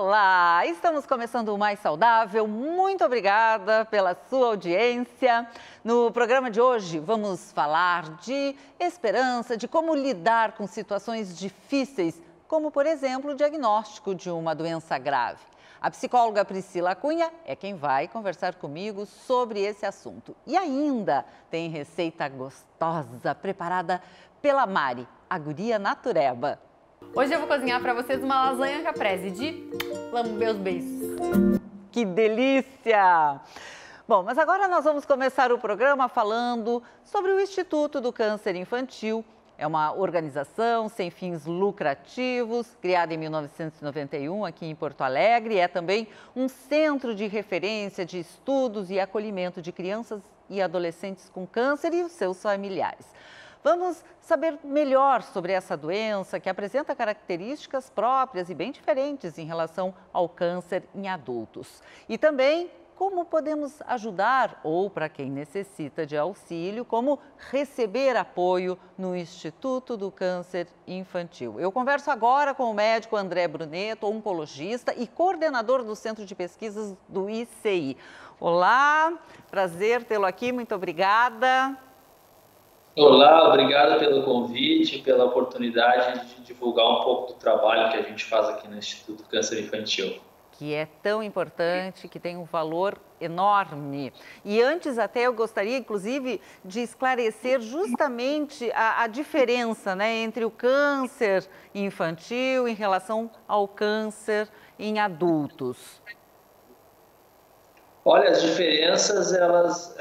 Olá, estamos começando o Mais Saudável. Muito obrigada pela sua audiência. No programa de hoje vamos falar de esperança, de como lidar com situações difíceis, como por exemplo o diagnóstico de uma doença grave. A psicóloga Priscila Cunha é quem vai conversar comigo sobre esse assunto. E ainda tem receita gostosa preparada pela Mari, a guria natureba. Hoje eu vou cozinhar para vocês uma lasanha caprese de lamber os beiços. Que delícia! Bom, mas agora nós vamos começar o programa falando sobre o Instituto do Câncer Infantil. É uma organização sem fins lucrativos, criada em 1991 aqui em Porto Alegre. É também um centro de referência de estudos e acolhimento de crianças e adolescentes com câncer e os seus familiares. Vamos saber melhor sobre essa doença que apresenta características próprias e bem diferentes em relação ao câncer em adultos. E também como podemos ajudar ou, para quem necessita de auxílio, como receber apoio no Instituto do Câncer Infantil. Eu converso agora com o médico André Bruneto, oncologista e coordenador do Centro de Pesquisas do ICI. Olá, prazer tê-lo aqui, muito obrigada. Olá, obrigado pelo convite, pela oportunidade de divulgar um pouco do trabalho que a gente faz aqui no Instituto do Câncer Infantil. Que é tão importante, que tem um valor enorme. E antes até eu gostaria, inclusive, de esclarecer justamente a diferença, né, entre o câncer infantil em relação ao câncer em adultos. Olha, as diferenças, elas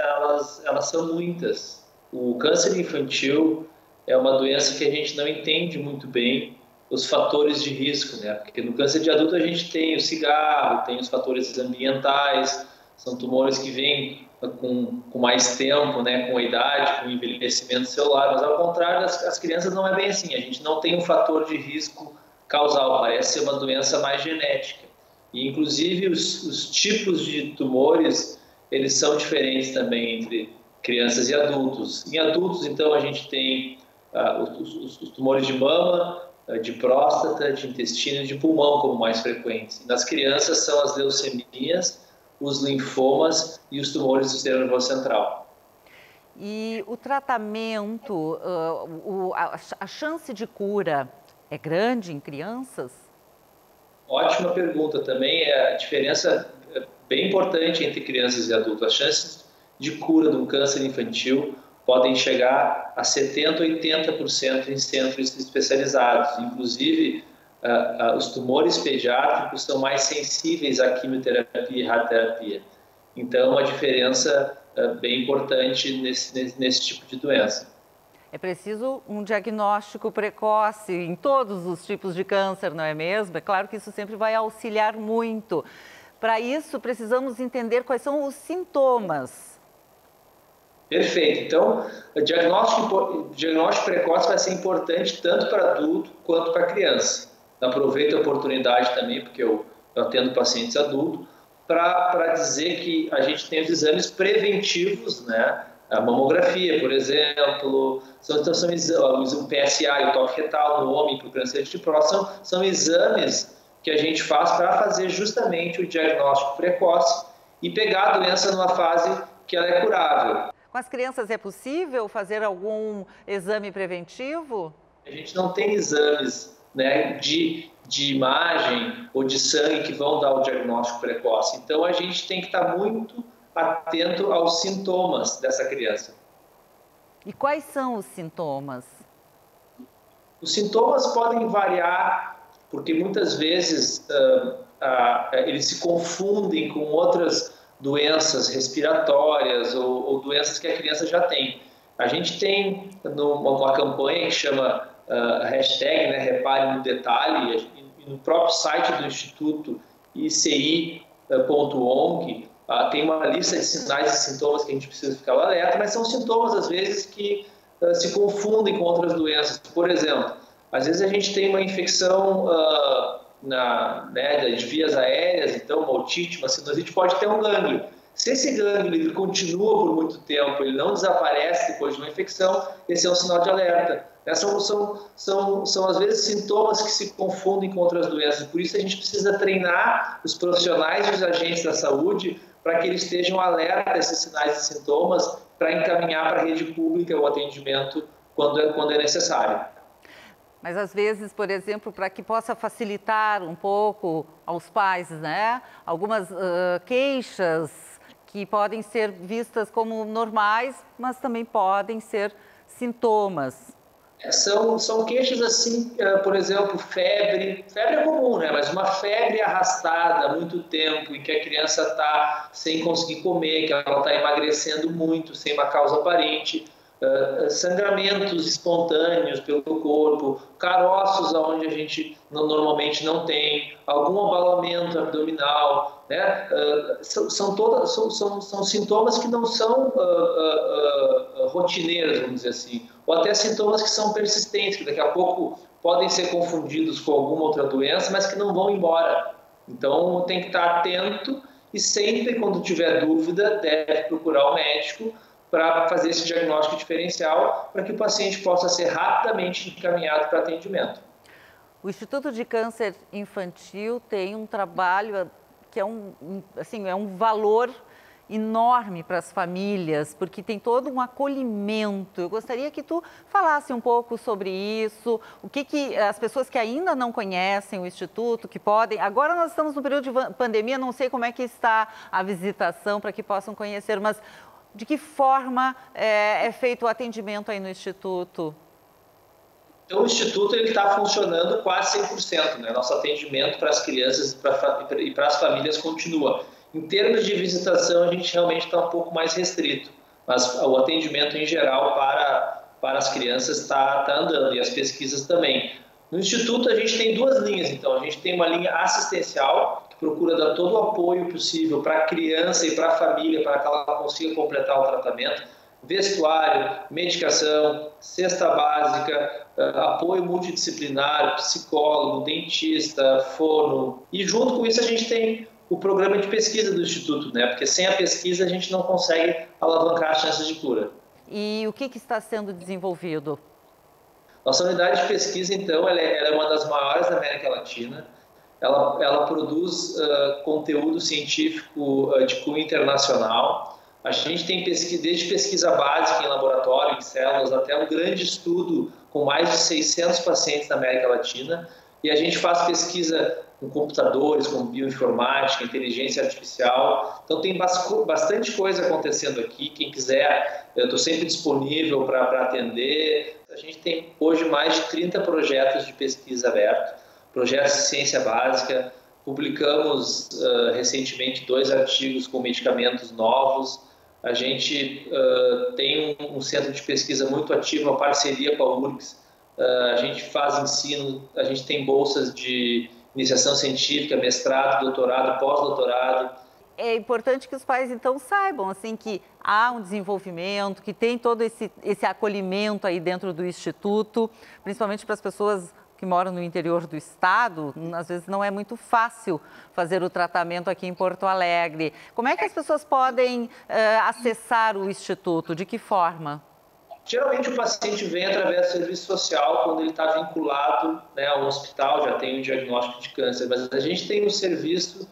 são muitas. O câncer infantil é uma doença que a gente não entende muito bem os fatores de risco, né? Porque no câncer de adulto a gente tem o cigarro, tem os fatores ambientais, são tumores que vêm com mais tempo, né? Com a idade, com o envelhecimento celular, mas ao contrário das crianças não é bem assim, a gente não tem um fator de risco causal, parece ser uma doença mais genética. E inclusive os tipos de tumores, eles são diferentes também entre crianças e adultos. Em adultos, então, a gente tem os tumores de mama, de próstata, de intestino e de pulmão como mais frequentes. Nas crianças são as leucemias, os linfomas e os tumores do sistema nervoso central. E o tratamento, a chance de cura é grande em crianças? Ótima pergunta também. A diferença bem importante entre crianças e adultos. As chances de cura de um câncer infantil podem chegar a 70% a 80% em centros especializados. Inclusive, os tumores pediátricos são mais sensíveis à quimioterapia e radioterapia. Então, é uma diferença bem importante nesse tipo de doença. É preciso um diagnóstico precoce em todos os tipos de câncer, não é mesmo? É claro que isso sempre vai auxiliar muito. Para isso, precisamos entender quais são os sintomas. Perfeito. Então, o diagnóstico precoce vai ser importante tanto para adulto quanto para criança. Aproveito a oportunidade também, porque eu atendo pacientes adultos, para dizer que a gente tem os exames preventivos, né? A mamografia, por exemplo, o PSA e o toque retal no homem para o câncer de próstata, são exames que a gente faz para fazer justamente o diagnóstico precoce e pegar a doença numa fase que ela é curável. Com as crianças é possível fazer algum exame preventivo? A gente não tem exames, né, de imagem ou de sangue que vão dar o diagnóstico precoce. Então, a gente tem que estar muito atento aos sintomas dessa criança. E quais são os sintomas? Os sintomas podem variar, porque muitas vezes eles se confundem com outras doenças respiratórias ou doenças que a criança já tem. A gente tem uma campanha que chama hashtag, né, Repare no Detalhe, e no próprio site do Instituto ICI.ONG tem uma lista de sinais e sintomas que a gente precisa ficar alerta, mas são sintomas, às vezes, que se confundem com outras doenças. Por exemplo, às vezes a gente tem uma infecção de vias aéreas, então uma otite, uma sinusite, pode ter um gânglio. Se esse gânglio ele continua por muito tempo, ele não desaparece depois de uma infecção, esse é um sinal de alerta. São às vezes sintomas que se confundem com outras doenças. Por isso a gente precisa treinar os profissionais e os agentes da saúde para que eles estejam alerta a esses sinais e sintomas para encaminhar para a rede pública o atendimento quando é necessário. Mas às vezes, por exemplo, para que possa facilitar um pouco aos pais, né? Algumas queixas que podem ser vistas como normais, mas também podem ser sintomas. São queixas assim, por exemplo, febre. Febre é comum, né? Mas uma febre arrastada há muito tempo, em que a criança está sem conseguir comer, que ela está emagrecendo muito, sem uma causa aparente. Sangramentos espontâneos pelo corpo, caroços onde a gente normalmente não tem, algum abalamento abdominal, né? São sintomas que não são rotineiros, vamos dizer assim, ou até sintomas que são persistentes, que daqui a pouco podem ser confundidos com alguma outra doença, mas que não vão embora. Então tem que estar atento e sempre, quando tiver dúvida, deve procurar o médico para fazer esse diagnóstico diferencial, para que o paciente possa ser rapidamente encaminhado para atendimento. O Instituto de Câncer Infantil tem um trabalho que é um valor enorme para as famílias, porque tem todo um acolhimento. Eu gostaria que tu falasse um pouco sobre isso, o que as pessoas que ainda não conhecem o Instituto, que podem... Agora nós estamos no período de pandemia, não sei como é que está a visitação para que possam conhecer, mas de que forma é feito o atendimento aí no Instituto? Então, o Instituto está funcionando quase 100%, né? Nosso atendimento para as crianças e para as famílias continua. Em termos de visitação, a gente realmente está um pouco mais restrito, mas o atendimento em geral para as crianças está andando, e as pesquisas também. No Instituto, a gente tem duas linhas, então. A gente tem uma linha assistencial, que procura dar todo o apoio possível para a criança e para a família, para que ela consiga completar o tratamento. Vestuário, medicação, cesta básica, apoio multidisciplinar, psicólogo, dentista, fono. E junto com isso a gente tem o programa de pesquisa do Instituto, né? Porque sem a pesquisa a gente não consegue alavancar as chances de cura. E o que está sendo desenvolvido? Nossa unidade de pesquisa, então, ela é uma das maiores da América Latina. Ela produz conteúdo científico de cunho internacional. A gente tem desde pesquisa básica em laboratório, em células, até um grande estudo com mais de 600 pacientes da América Latina. E a gente faz pesquisa com computadores, com bioinformática, inteligência artificial. Então tem bastante coisa acontecendo aqui. Quem quiser, eu estou sempre disponível para atender. A gente tem hoje mais de 30 projetos de pesquisa abertos, projetos de ciência básica. Publicamos recentemente 2 artigos com medicamentos novos. A gente tem um centro de pesquisa muito ativo, uma parceria com a URGS. A gente faz ensino, a gente tem bolsas de iniciação científica, mestrado, doutorado, pós-doutorado. É importante que os pais, então, saibam assim, que há um desenvolvimento, que tem todo esse acolhimento aí dentro do Instituto, principalmente para as pessoas que moram no interior do estado. Às vezes não é muito fácil fazer o tratamento aqui em Porto Alegre. Como é que as pessoas podem acessar o Instituto? De que forma? Geralmente o paciente vem através do serviço social quando ele está vinculado, né, a um hospital, já tem um diagnóstico de câncer, mas a gente tem um serviço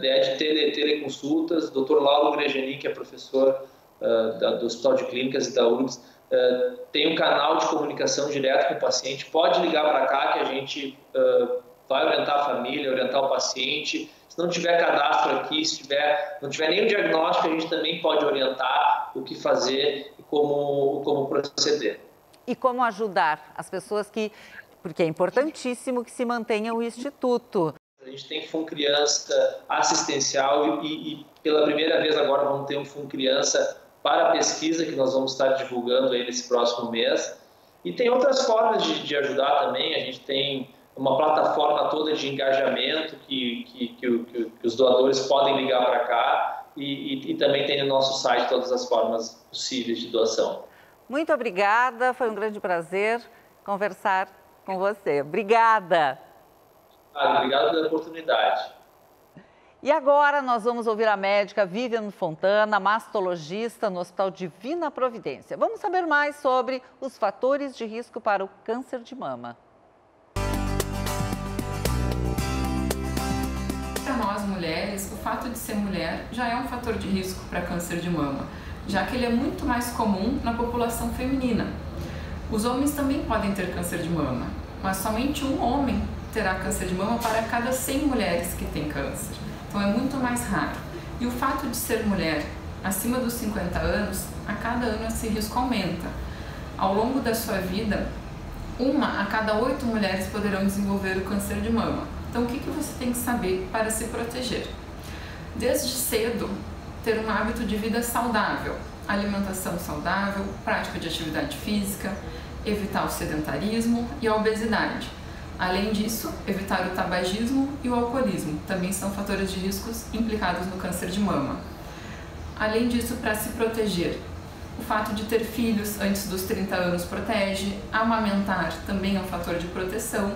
de teleconsultas. O Dr. Lauro Gregenin, que é professor do Hospital de Clínicas e da URGS, tem um canal de comunicação direto com o paciente. Pode ligar para cá que a gente vai orientar a família, orientar o paciente. Se não tiver cadastro aqui, se não tiver nenhum diagnóstico, a gente também pode orientar o que fazer e como proceder. E como ajudar as pessoas porque é importantíssimo que se mantenha o Instituto. A gente tem Fundo Criança assistencial e pela primeira vez agora vamos ter um Fundo Criança para a pesquisa, que nós vamos estar divulgando aí nesse próximo mês. E tem outras formas de ajudar também. A gente tem uma plataforma toda de engajamento que os doadores podem ligar para cá e também tem no nosso site todas as formas possíveis de doação. Muito obrigada, foi um grande prazer conversar com você. Obrigada. Obrigado pela oportunidade. E agora nós vamos ouvir a médica Vivian Fontana, mastologista no Hospital Divina Providência. Vamos saber mais sobre os fatores de risco para o câncer de mama. Para nós mulheres, o fato de ser mulher já é um fator de risco para câncer de mama, já que ele é muito mais comum na população feminina. Os homens também podem ter câncer de mama, mas somente um homem terá câncer de mama para cada 100 mulheres que têm câncer. Então é muito mais raro. E o fato de ser mulher acima dos 50 anos, a cada ano esse risco aumenta. Ao longo da sua vida, 1 a cada 8 mulheres poderão desenvolver o câncer de mama. Então o que você tem que saber para se proteger? Desde cedo, ter um hábito de vida saudável, alimentação saudável, prática de atividade física, evitar o sedentarismo e a obesidade. Além disso, evitar o tabagismo e o alcoolismo, também são fatores de riscos implicados no câncer de mama. Além disso, para se proteger, o fato de ter filhos antes dos 30 anos protege, amamentar também é um fator de proteção.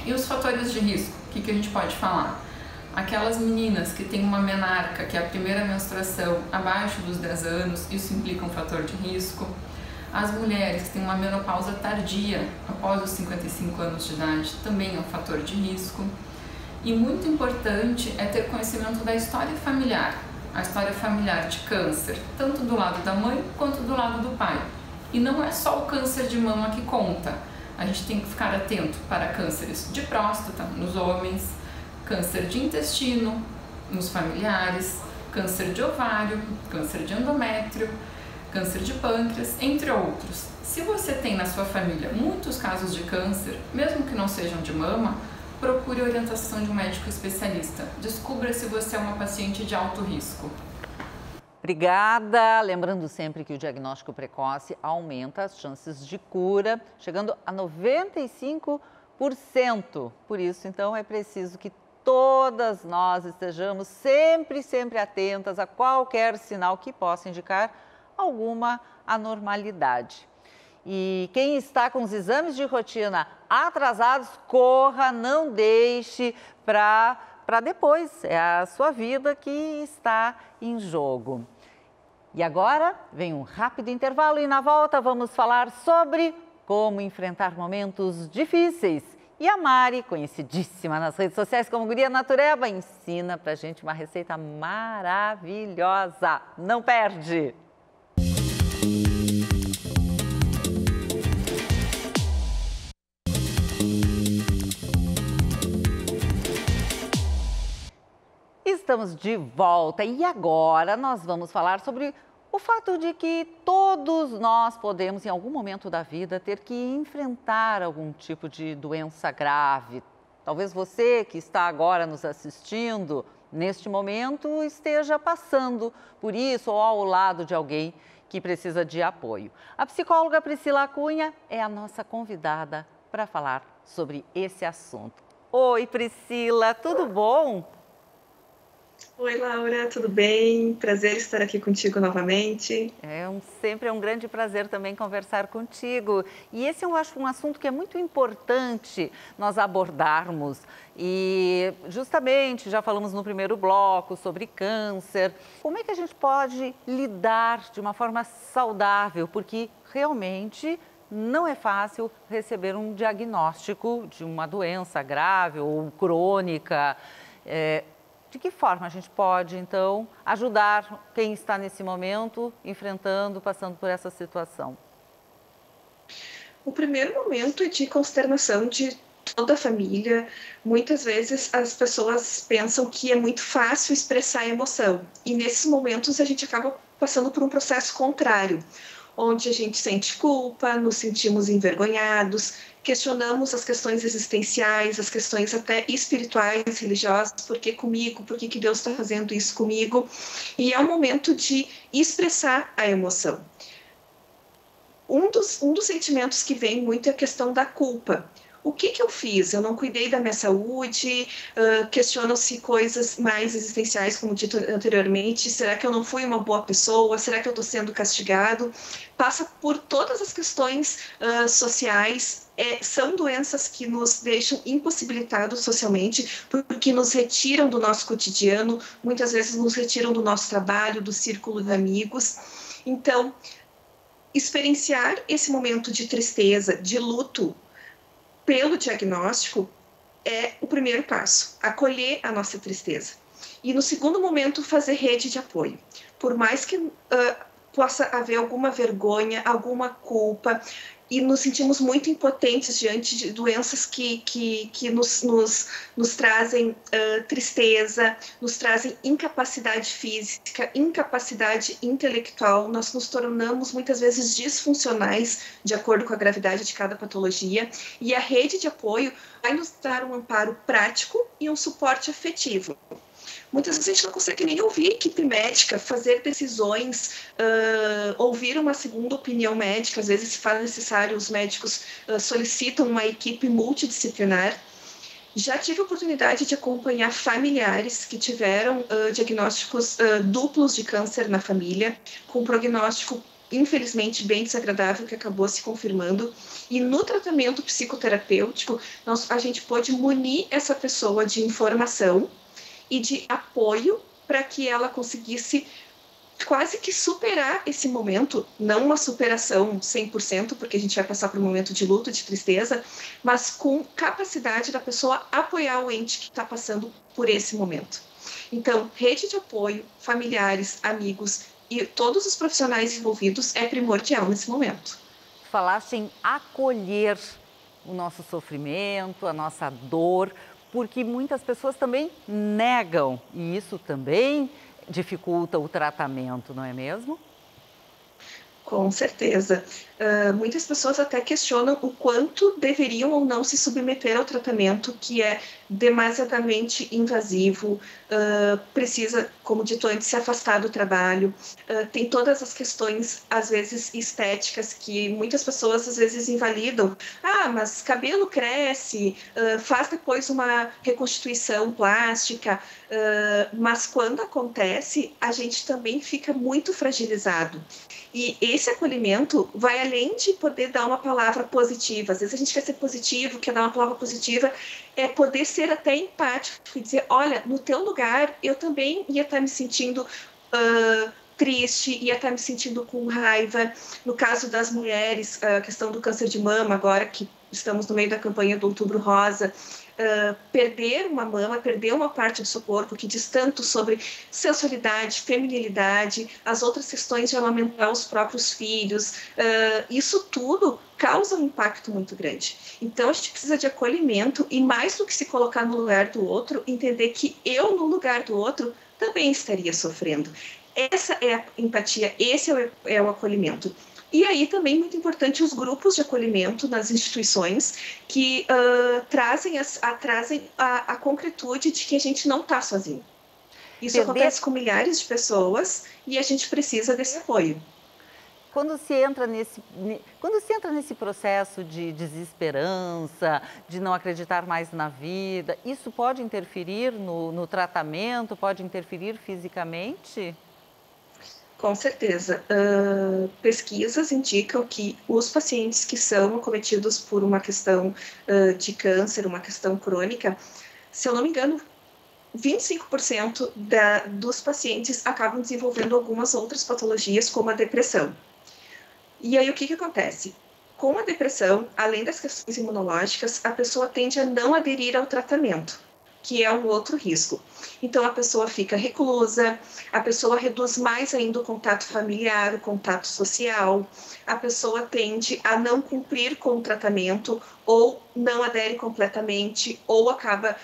E os fatores de risco, o que a gente pode falar? Aquelas meninas que têm uma menarca, que é a primeira menstruação, abaixo dos 10 anos, isso implica um fator de risco. As mulheres que têm uma menopausa tardia, após os 55 anos de idade, também é um fator de risco. E muito importante é ter conhecimento da história familiar, a história familiar de câncer, tanto do lado da mãe quanto do lado do pai. E não é só o câncer de mama que conta, a gente tem que ficar atento para cânceres de próstata nos homens, câncer de intestino nos familiares, câncer de ovário, câncer de endométrio, câncer de pâncreas, entre outros. Se você tem na sua família muitos casos de câncer, mesmo que não sejam de mama, procure a orientação de um médico especialista. Descubra se você é uma paciente de alto risco. Obrigada. Lembrando sempre que o diagnóstico precoce aumenta as chances de cura, chegando a 95%. Por isso, então, é preciso que todas nós estejamos sempre atentas a qualquer sinal que possa indicar alguma anormalidade. E quem está com os exames de rotina atrasados, corra, não deixe para depois. É a sua vida que está em jogo. E agora vem um rápido intervalo e na volta vamos falar sobre como enfrentar momentos difíceis. E a Mari, conhecidíssima nas redes sociais como Guria Natureba, ensina pra gente uma receita maravilhosa. Não perde! Estamos de volta e agora nós vamos falar sobre o fato de que todos nós podemos, em algum momento da vida, ter que enfrentar algum tipo de doença grave. Talvez você que está agora nos assistindo, neste momento, esteja passando por isso ou ao lado de alguém que precisa de apoio. A psicóloga Priscila Cunha é a nossa convidada para falar sobre esse assunto. Oi, Priscila, tudo bom? Oi, Laura, tudo bem? Prazer estar aqui contigo novamente. Sempre é um grande prazer também conversar contigo. E esse eu acho um assunto que é muito importante nós abordarmos. E justamente, já falamos no primeiro bloco sobre câncer. Como é que a gente pode lidar de uma forma saudável? Porque realmente não é fácil receber um diagnóstico de uma doença grave ou crônica. De que forma a gente pode, então, ajudar quem está nesse momento, enfrentando, passando por essa situação? O primeiro momento é de consternação de toda a família. Muitas vezes as pessoas pensam que é muito fácil expressar a emoção. E nesses momentos a gente acaba passando por um processo contrário, onde a gente sente culpa, nos sentimos envergonhados, questionamos as questões existenciais, as questões até espirituais, religiosas, por que comigo, por que Deus está fazendo isso comigo? E é o momento de expressar a emoção. Um dos sentimentos que vem muito é a questão da culpa. o que eu fiz? Eu não cuidei da minha saúde? Questionam-se coisas mais existenciais, como dito anteriormente. Será que eu não fui uma boa pessoa? Será que eu estou sendo castigado? Passa por todas as questões sociais. São doenças que nos deixam impossibilitados socialmente, porque nos retiram do nosso cotidiano, muitas vezes nos retiram do nosso trabalho, do círculo de amigos. Então, experienciar esse momento de tristeza, de luto, pelo diagnóstico, é o primeiro passo, acolher a nossa tristeza. E no segundo momento, fazer rede de apoio. Por mais que possa haver alguma vergonha, alguma culpa, e nos sentimos muito impotentes diante de doenças que nos trazem tristeza, nos trazem incapacidade física, incapacidade intelectual. Nós nos tornamos muitas vezes disfuncionais de acordo com a gravidade de cada patologia, e a rede de apoio vai nos dar um amparo prático e um suporte afetivo. Muitas vezes a gente não consegue nem ouvir a equipe médica, fazer decisões, ouvir uma segunda opinião médica. Às vezes, se faz necessário, os médicos solicitam uma equipe multidisciplinar. Já tive a oportunidade de acompanhar familiares que tiveram diagnósticos duplos de câncer na família, com prognóstico infelizmente bem desagradável, que acabou se confirmando. E no tratamento psicoterapêutico, a gente pôde munir essa pessoa de informação e de apoio para que ela conseguisse quase que superar esse momento, não uma superação 100%, porque a gente vai passar por um momento de luto, de tristeza, mas com capacidade da pessoa apoiar o ente que está passando por esse momento. Então, rede de apoio, familiares, amigos e todos os profissionais envolvidos é primordial nesse momento. Falaste em acolher o nosso sofrimento, a nossa dor, porque muitas pessoas também negam, e isso também dificulta o tratamento, não é mesmo? Com certeza. Muitas pessoas até questionam o quanto deveriam ou não se submeter ao tratamento, que é demasiadamente invasivo, precisa, como dito antes, se afastar do trabalho. Tem todas as questões, às vezes, estéticas, que muitas pessoas, às vezes, invalidam. Mas cabelo cresce, faz depois uma reconstituição plástica, mas quando acontece, a gente também fica muito fragilizado. E esse acolhimento vai além de poder dar uma palavra positiva. Às vezes a gente quer ser positivo, quer dar uma palavra positiva, é poder ser até empático e dizer, olha, no teu lugar eu também ia estar me sentindo triste, ia estar me sentindo com raiva. No caso das mulheres, a questão do câncer de mama, agora que estamos no meio da campanha do Outubro Rosa, perder uma mama, perder uma parte do seu corpo que diz tanto sobre sensualidade, feminilidade, as outras questões de amamentar os próprios filhos, isso tudo causa um impacto muito grande. Então a gente precisa de acolhimento e, mais do que se colocar no lugar do outro, entender que eu no lugar do outro também estaria sofrendo. Essa é a empatia, esse é o acolhimento. E aí também muito importante os grupos de acolhimento nas instituições que trazem a concretude de que a gente não está sozinho. Isso acontece com milhares de pessoas e a gente precisa desse apoio. Quando se entra nesse processo de desesperança, de não acreditar mais na vida, isso pode interferir no tratamento, pode interferir fisicamente? Com certeza. Pesquisas indicam que os pacientes que são acometidos por uma questão de câncer, uma questão crônica, se eu não me engano, 25% dos pacientes acabam desenvolvendo algumas outras patologias, como a depressão. E aí o que acontece? Com a depressão, além das questões imunológicas, a pessoa tende a não aderir ao tratamento, que é um outro risco. Então, a pessoa fica reclusa, a pessoa reduz mais ainda o contato familiar, o contato social, a pessoa tende a não cumprir com o tratamento, ou não adere completamente, ou acaba,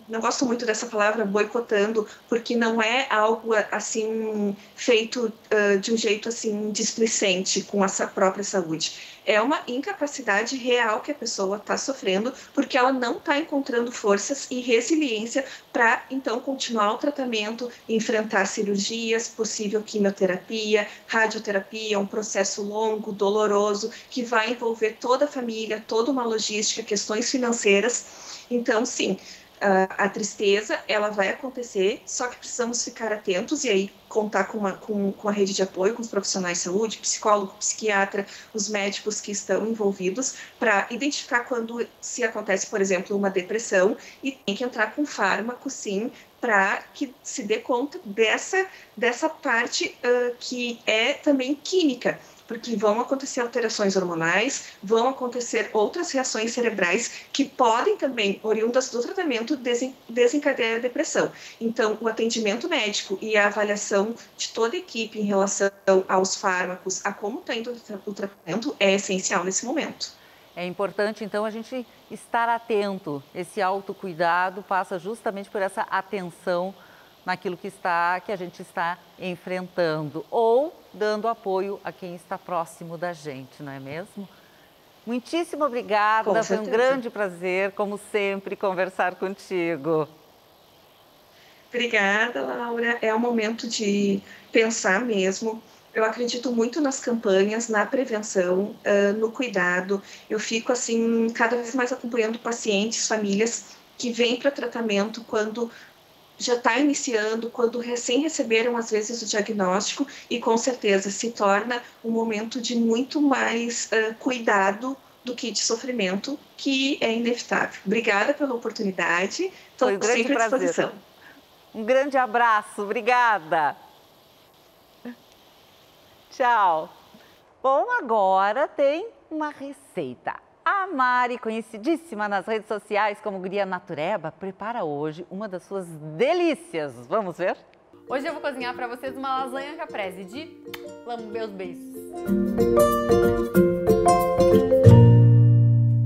não gosto muito dessa palavra, boicotando, porque não é algo assim feito de um jeito assim displicente com a própria saúde. é uma incapacidade real que a pessoa está sofrendo, porque ela não está encontrando forças e resiliência para, então, continuar o tratamento, enfrentar cirurgias, possível quimioterapia, radioterapia, um processo longo, doloroso, que vai envolver toda a família, toda uma logística, questões financeiras. Então, sim, a tristeza, ela vai acontecer, só que precisamos ficar atentos e aí contar com a rede de apoio, com os profissionais de saúde, psicólogo, psiquiatra, os médicos que estão envolvidos, para identificar quando se acontece, por exemplo, uma depressão, e tem que entrar com fármaco, sim, para que se dê conta dessa parte que é também química, porque vão acontecer alterações hormonais, vão acontecer outras reações cerebrais que podem também, oriundas do tratamento, desencadear a depressão. Então, o atendimento médico e a avaliação de toda a equipe em relação aos fármacos, a como está indo o tratamento, é essencial nesse momento. É importante, então, a gente estar atento. Esse autocuidado passa justamente por essa atenção naquilo que a gente está enfrentando ou dando apoio a quem está próximo da gente, não é mesmo? Muitíssimo obrigada, foi um grande prazer, como sempre, conversar contigo. Obrigada, Laura. É um momento de pensar mesmo. Eu acredito muito nas campanhas, na prevenção, no cuidado. Eu fico, assim, cada vez mais acompanhando pacientes, famílias que vêm para tratamento quando já está iniciando, quando recém receberam, às vezes, o diagnóstico, e com certeza se torna um momento de muito mais cuidado do que de sofrimento, que é inevitável. Obrigada pela oportunidade, estou sempre à disposição. Um grande abraço, obrigada. Tchau. Bom, agora tem uma receita. A Mari, conhecidíssima nas redes sociais como Guria Natureba, prepara hoje uma das suas delícias. Vamos ver? Hoje eu vou cozinhar para vocês uma lasanha caprese de lamber os beiços.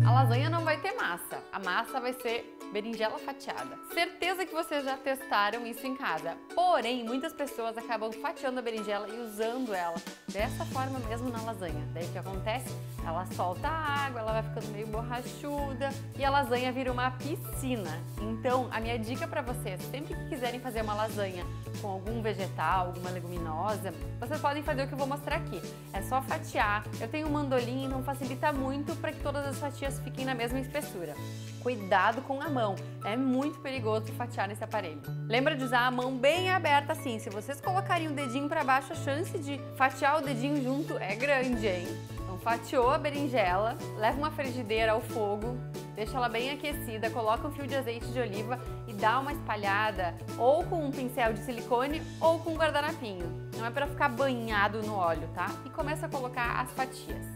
A lasanha não vai ter massa, a massa vai ser berinjela fatiada. Certeza que vocês já testaram isso em casa, porém muitas pessoas acabam fatiando a berinjela e usando ela dessa forma mesmo na lasanha. Daí o que acontece? Ela solta a água, ela vai ficando meio borrachuda e a lasanha vira uma piscina. Então a minha dica para vocês, sempre que quiserem fazer uma lasanha com algum vegetal, alguma leguminosa, vocês podem fazer o que eu vou mostrar aqui. É só fatiar. Eu tenho um mandolim, então facilita muito para que todas as fatias fiquem na mesma espessura. Cuidado com a mão, é muito perigoso fatiar nesse aparelho. Lembra de usar a mão bem aberta assim, se vocês colocarem o dedinho para baixo, a chance de fatiar o dedinho junto é grande, hein? Então fatiou a berinjela, leva uma frigideira ao fogo, deixa ela bem aquecida, coloca um fio de azeite de oliva e dá uma espalhada ou com um pincel de silicone ou com um guardanapinho. Não é para ficar banhado no óleo, tá? E começa a colocar as fatias.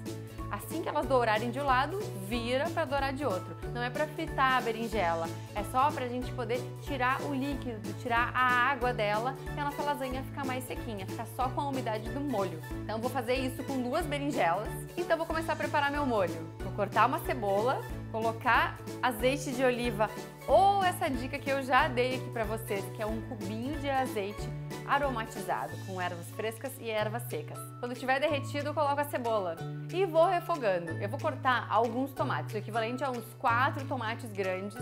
Assim que elas dourarem de um lado, vira para dourar de outro. Não é para fritar a berinjela, é só para a gente poder tirar o líquido, tirar a água dela e a nossa lasanha ficar mais sequinha, ficar só com a umidade do molho. Então vou fazer isso com 2 berinjelas, então vou começar a preparar meu molho. Vou cortar uma cebola, colocar azeite de oliva ou essa dica que eu já dei aqui para vocês, que é um cubinho de azeite aromatizado com ervas frescas e ervas secas. Quando estiver derretido, eu coloco a cebola e vou refogando. Eu vou cortar alguns tomates, o equivalente a uns 4 tomates grandes.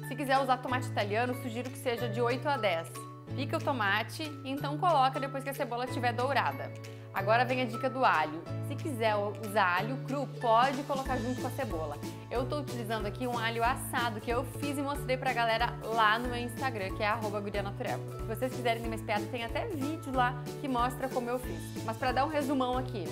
Se quiser usar tomate italiano, sugiro que seja de 8 a 10. Pica o tomate e então coloca depois que a cebola estiver dourada. Agora vem a dica do alho. Se quiser usar alho cru, pode colocar junto com a cebola. Eu estou utilizando aqui um alho assado que eu fiz e mostrei pra galera lá no meu Instagram, que é @gurianatureba. Se vocês quiserem ir mais perto, tem até vídeo lá que mostra como eu fiz. Mas para dar um resumão aqui,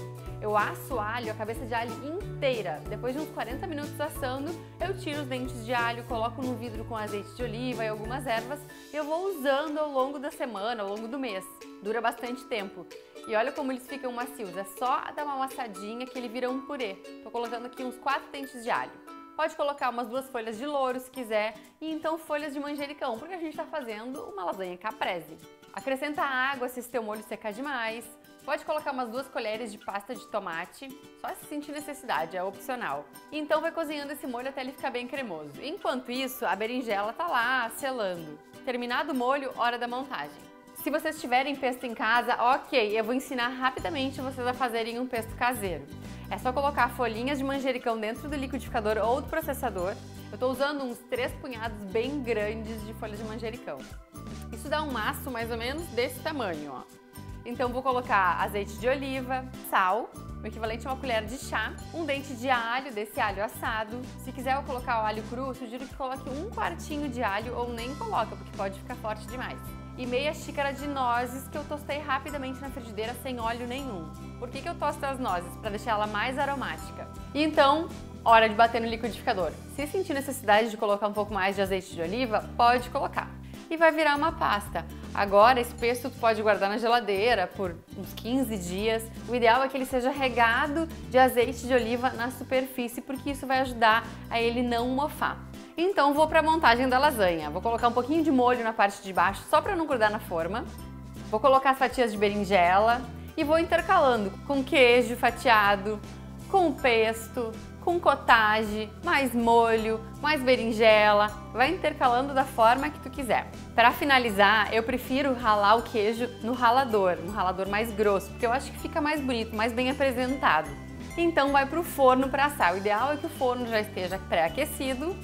eu asso o alho, a cabeça de alho inteira. Depois de uns 40 minutos assando, eu tiro os dentes de alho, coloco no vidro com azeite de oliva e algumas ervas e eu vou usando ao longo da semana, ao longo do mês. Dura bastante tempo. E olha como eles ficam macios, é só dar uma amassadinha que ele vira um purê. Tô colocando aqui uns 4 dentes de alho. Pode colocar umas 2 folhas de louro se quiser e então folhas de manjericão, porque a gente tá fazendo uma lasanha caprese. Acrescenta água se seu molho secar demais. Pode colocar umas 2 colheres de pasta de tomate, só se sentir necessidade, é opcional. E então vai cozinhando esse molho até ele ficar bem cremoso. Enquanto isso, a berinjela tá lá selando. Terminado o molho, hora da montagem. Se vocês tiverem pesto em casa, ok, eu vou ensinar rapidamente vocês a fazerem um pesto caseiro. É só colocar folhinhas de manjericão dentro do liquidificador ou do processador. Eu estou usando uns 3 punhados bem grandes de folhas de manjericão. Isso dá um maço mais ou menos desse tamanho, ó. Então vou colocar azeite de oliva, sal, o equivalente a uma colher de chá, um dente de alho, desse alho assado. Se quiser eu colocar o alho cru, sugiro que coloque 1/4 de alho ou nem coloca, porque pode ficar forte demais. E meia xícara de nozes que eu tostei rapidamente na frigideira sem óleo nenhum. Por que eu tosto as nozes? Para deixar ela mais aromática. E então, hora de bater no liquidificador. Se sentir necessidade de colocar um pouco mais de azeite de oliva, pode colocar. E vai virar uma pasta. Agora, esse pesto tu pode guardar na geladeira por uns 15 dias. O ideal é que ele seja regado de azeite de oliva na superfície, porque isso vai ajudar a ele não mofar. Então vou para a montagem da lasanha. Vou colocar um pouquinho de molho na parte de baixo, só para não grudar na forma. Vou colocar as fatias de berinjela e vou intercalando com queijo fatiado, com pesto, com cottage, mais molho, mais berinjela. Vai intercalando da forma que tu quiser. Para finalizar, eu prefiro ralar o queijo no ralador mais grosso, porque eu acho que fica mais bonito, mais bem apresentado. Então vai para o forno para assar. O ideal é que o forno já esteja pré-aquecido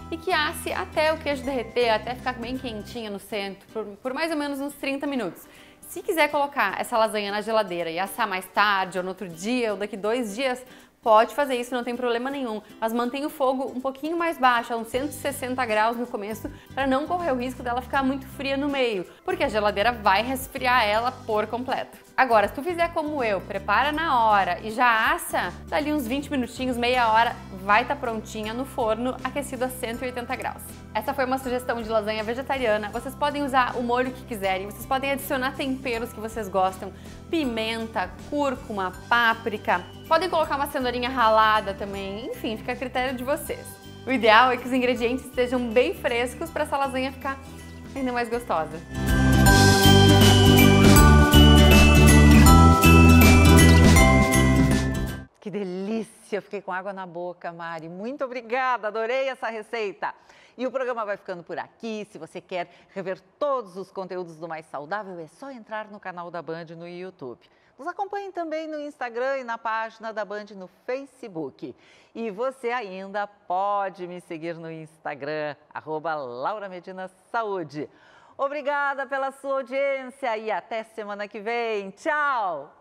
e que asse até o queijo derreter, até ficar bem quentinho no centro, por mais ou menos uns 30 minutos. Se quiser colocar essa lasanha na geladeira e assar mais tarde, ou no outro dia, ou daqui 2 dias, pode fazer isso, não tem problema nenhum, mas mantenha o fogo um pouquinho mais baixo, a uns 160 graus no começo, para não correr o risco dela ficar muito fria no meio, porque a geladeira vai resfriar ela por completo. Agora, se tu fizer como eu, prepara na hora e já assa, dali uns 20 minutinhos, meia hora, vai estar prontinha no forno, aquecido a 180 graus. Essa foi uma sugestão de lasanha vegetariana. Vocês podem usar o molho que quiserem, vocês podem adicionar temperos que vocês gostam, pimenta, cúrcuma, páprica, podem colocar uma cenourinha ralada também, enfim, fica a critério de vocês. O ideal é que os ingredientes estejam bem frescos para essa lasanha ficar ainda mais gostosa. Que delícia! Fiquei com água na boca, Mari. Muito obrigada, adorei essa receita. E o programa vai ficando por aqui. Se você quer rever todos os conteúdos do Mais Saudável, é só entrar no canal da Band no YouTube. Nos acompanhem também no Instagram e na página da Band no Facebook. E você ainda pode me seguir no Instagram, @LauraMedinaSaúde. Obrigada pela sua audiência e até semana que vem. Tchau!